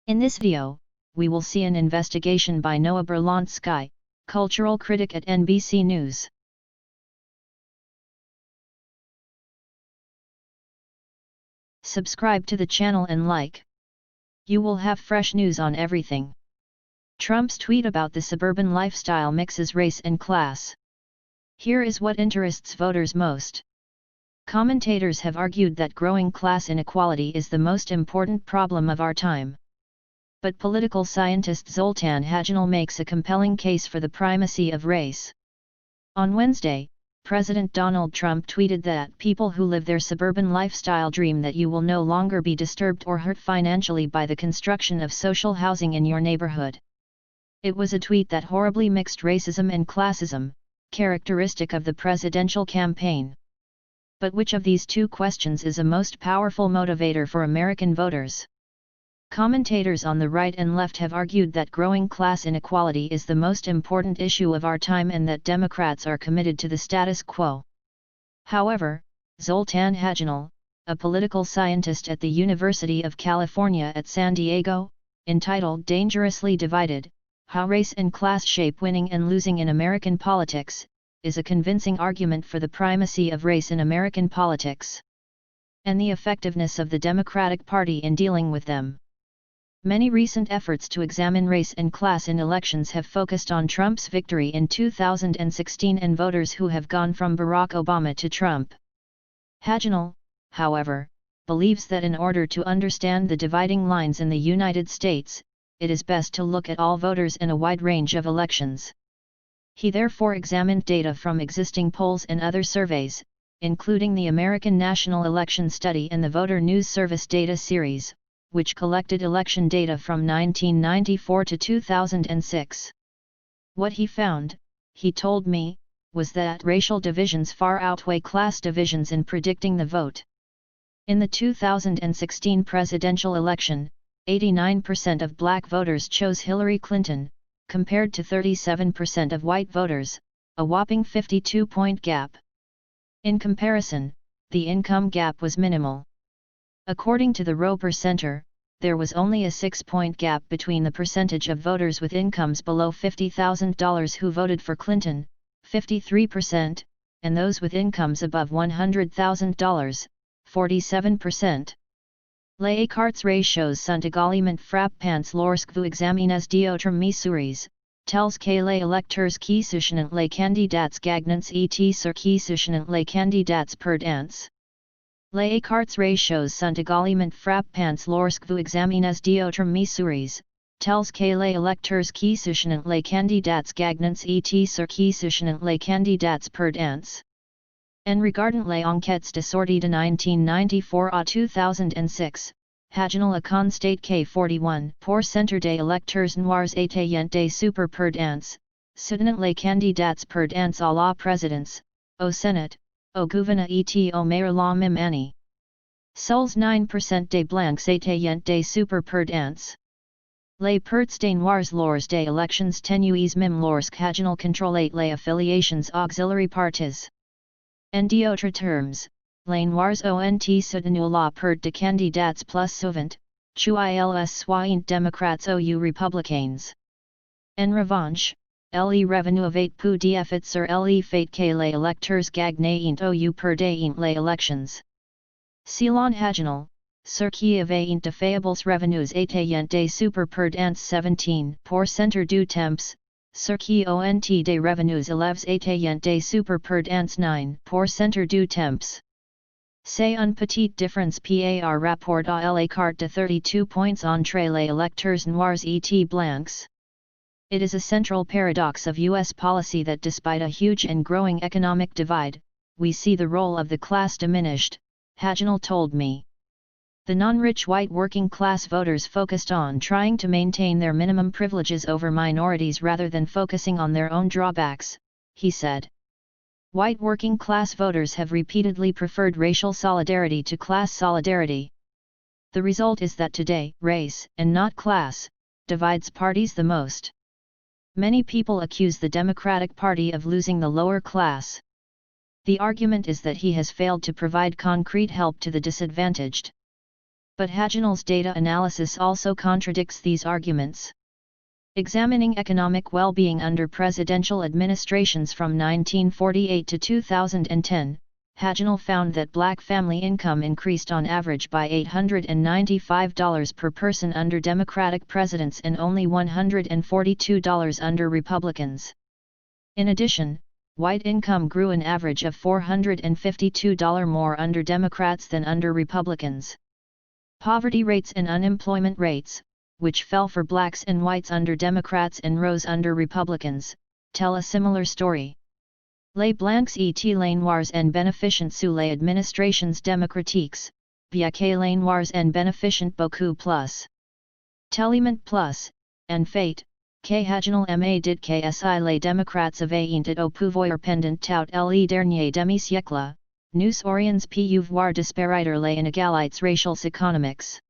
In this video, we will see an investigation by Noah Berlansky, cultural critic at NBC News. Subscribe to the channel and like. You will have fresh news on everything. Trump's tweet about the suburban lifestyle mixes race and class. Here is what interests voters most. Commentators have argued that growing class inequality is the most important problem of our time. But political scientist Zoltan Hagenel makes a compelling case for the primacy of race. On Wednesday, President Donald Trump tweeted that people who live their suburban lifestyle dream that you will no longer be disturbed or hurt financially by the construction of social housing in your neighborhood. It was a tweet that horribly mixed racism and classism, characteristic of the presidential campaign. But which of these two questions is a most powerful motivator for American voters? Commentators on the right and left have argued that growing class inequality is the most important issue of our time and that Democrats are committed to the status quo. However, Zoltan Hagenel, a political scientist at the University of California at San Diego, entitled Dangerously Divided: How Race and Class Shape Winning and Losing in American Politics, is a convincing argument for the primacy of race in American politics and the effectiveness of the Democratic Party in dealing with them. Many recent efforts to examine race and class in elections have focused on Trump's victory in 2016 and voters who have gone from Barack Obama to Trump. Hagenel, however, believes that in order to understand the dividing lines in the United States, it is best to look at all voters in a wide range of elections. He therefore examined data from existing polls and other surveys, including the American National Election Study and the Voter News Service Data Series, which collected election data from 1994 to 2006. What he found, he told me, was that racial divisions far outweigh class divisions in predicting the vote. In the 2016 presidential election, 89% of black voters chose Hillary Clinton, compared to 37% of white voters, a whopping 52-point gap. In comparison, the income gap was minimal. According to the Roper Center, there was only a 6-point gap between the percentage of voters with incomes below $50,000 who voted for Clinton, 53%, and those with incomes above $100,000, 47%. Les cartes ratios sont également frappants lorsque vous examinez d'autres mesures, tels que les électeurs qui soutiennent les candidats gagnants et ceux qui soutiennent les candidats perdants. Les cartes ratios sont également frappants lorsque vous examinez d'autres mesures, tels que les électeurs qui soutiennent les candidats gagnants et ceux qui soutiennent les candidats perdants. En regardant les enquêtes de sortie de 1994 à 2006, Hagenel a constate que 41% des électeurs noirs étaient des super perdants, soutenant les candidats perdants à la présidence, au Sénat, au gouvernement et au maire la même année. Seuls 9% des blancs étaient des super perdants. Les pertes des noirs lors des élections tenues même lorsque Hagenel contrôlait les affiliations auxiliary partis. En d'autres termes, les noirs ont soutenu la perte de candidats plus souvent, qu'ils soient démocrates ou républicains. En revanche, les revenus avaient peu d'effet sur le fait que les électeurs gagnaient ou perdaient les élections. Selon Hagenel, ceux qui avaient de faibles revenus étaient des super perdants 17% du temps, ceux qui ont des revenus élevés étaient des super perdants 9% du temps. C'est une petite différence par rapport à l'écart de 32 points entre les électeurs noirs et blancs. It is a central paradox of U.S. policy that despite a huge and growing economic divide, we see the role of the class diminished, Hagenel told me. The non-rich white working-class voters focused on trying to maintain their minimum privileges over minorities rather than focusing on their own drawbacks, he said. White working-class voters have repeatedly preferred racial solidarity to class solidarity. The result is that today, race, and not class, divides parties the most. Many people accuse the Democratic Party of losing the lower class. The argument is that he has failed to provide concrete help to the disadvantaged. But Hagenel's data analysis also contradicts these arguments. Examining economic well-being under presidential administrations from 1948 to 2010, Hagenel found that black family income increased on average by $895 per person under Democratic presidents and only $142 under Republicans. In addition, white income grew an average of $452 more under Democrats than under Republicans. Poverty rates and unemployment rates, which fell for blacks and whites under Democrats and rose under Republicans, tell a similar story. Les blancs et les noirs en bénéficient sous les administrations démocratiques, bien que les noirs en bénéficient beaucoup plus. Tellement plus, en fait, que Hagenel m'a dit que si les démocrates avaient été au pouvoir pendant tout le dernier demi-siècle, nous aurions pu voir disparaître les inégalités raciales économiques.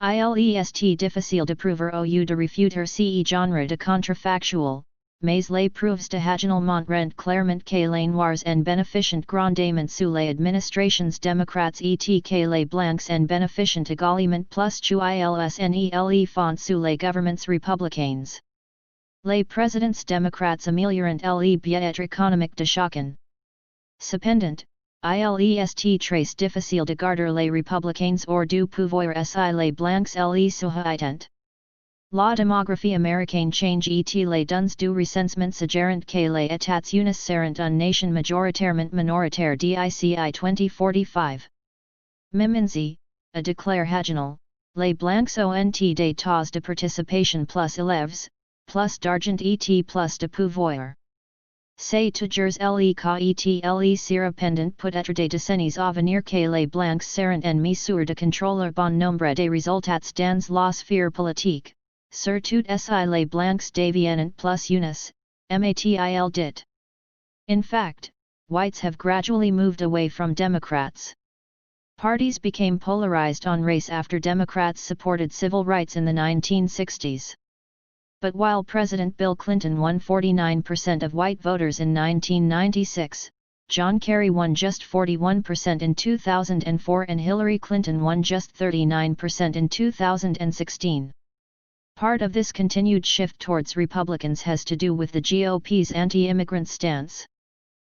Il est difficile de prouver ou de réfuter ce genre de contrefactuel, mais les preuves de Hagenel montrent clairement que les noirs en bénéficient grandement sous les administrations démocrates et que les blancs en bénéficient également plus qu'ils font sous les gouvernements républicains. Les présidents démocrates améliorent le bien-être économique de chacun. Cependant, il est très difficile de garder les républicains hors du pouvoir si les blancs les soutiennent. La démographie américaine change et les duns du recensement suggèrent que les États-Unis seront une nation majoritairement minoritaire d'ici 2045. Même ainsi, a déclare Hagenel, les blancs ont des taux de participation plus élevés, plus d'argent et plus de pouvoir. C'est toujours le cas et le sera pendant peut-être des décennies à venir que les blancs seront en mesure de contrôler bon nombre des résultats dans la sphère politique, surtout si les blancs deviennent plus unis, matil dit. In fact, whites have gradually moved away from Democrats. Parties became polarized on race after Democrats supported civil rights in the 1960s. But while President Bill Clinton won 49% of white voters in 1996, John Kerry won just 41% in 2004 and Hillary Clinton won just 39% in 2016. Part of this continued shift towards Republicans has to do with the GOP's anti-immigrant stance.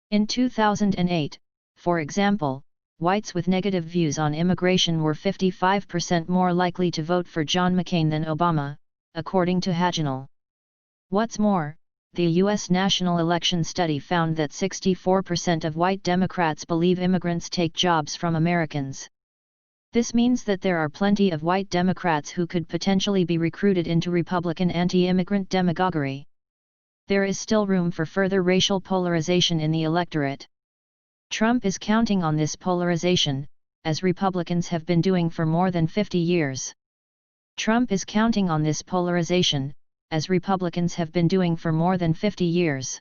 In 2008, for example, whites with negative views on immigration were 55% more likely to vote for John McCain than Obama, according to Hagenel. What's more, the U.S. National Election Study found that 64% of white Democrats believe immigrants take jobs from Americans. This means that there are plenty of white Democrats who could potentially be recruited into Republican anti-immigrant demagoguery. There is still room for further racial polarization in the electorate. Trump is counting on this polarization, as Republicans have been doing for more than 50 years. Trump is counting on this polarization, as Republicans have been doing for more than 50 years.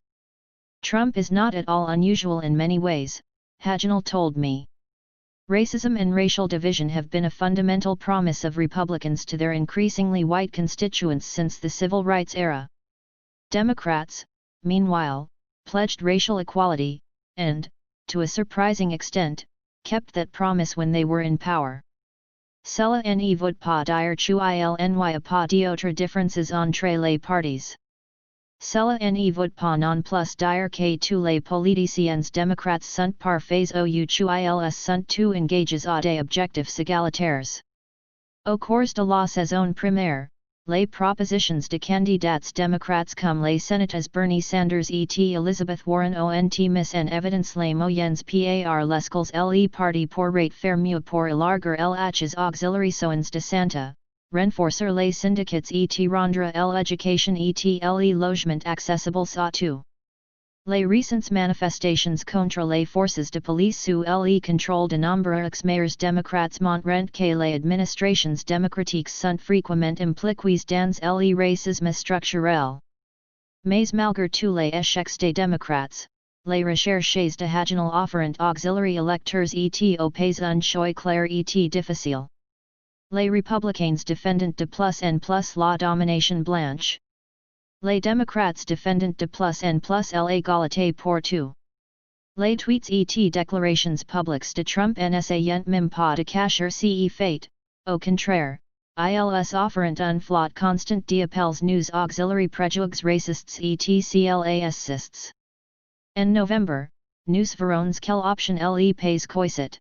Trump is not at all unusual in many ways, Hagenel told me. Racism and racial division have been a fundamental promise of Republicans to their increasingly white constituents since the civil rights era. Democrats, meanwhile, pledged racial equality, and, to a surprising extent, kept that promise when they were in power. Cela ne veut pas dire qu'il n'y a pas d'autres différences entre les partis. Cela ne veut pas non plus dire que tous les politiciens démocrates sont parfaits ou qu'ils sont tous engagés à des objectifs égalitaires. Au cours de la saison première, les propositions de candidats démocrates comme les sénateurs Bernie Sanders et Elizabeth Warren ont mis en évidence les moyens par lesquels le parti pourrait faire mieux pour élargir les auxiliaires de santé, renforcer les syndicats et rendre l'éducation et le logement accessibles à tous. Les récentes manifestations contre les forces de police sous le contrôle de nombreux maires démocrates montrent que les administrations démocratiques sont fréquemment impliquées dans le racisme structurel. Mais malgré tous les échecs des démocrates, les recherches de Hagenel offrent auxiliaires électeurs et opposent un choix clair et difficile. Les républicains défendent de plus en plus la domination blanche. Les démocrates défendent de plus en plus l'égalité pour tous. Les tweets et déclarations publiques de Trump n'essayent même pas de cacher ce fait, Au contraire, ils offerent un flot constant d'appels nous auxiliaires préjugés racistes et tclassists. En November, nous verrons quelle option les pays choisit.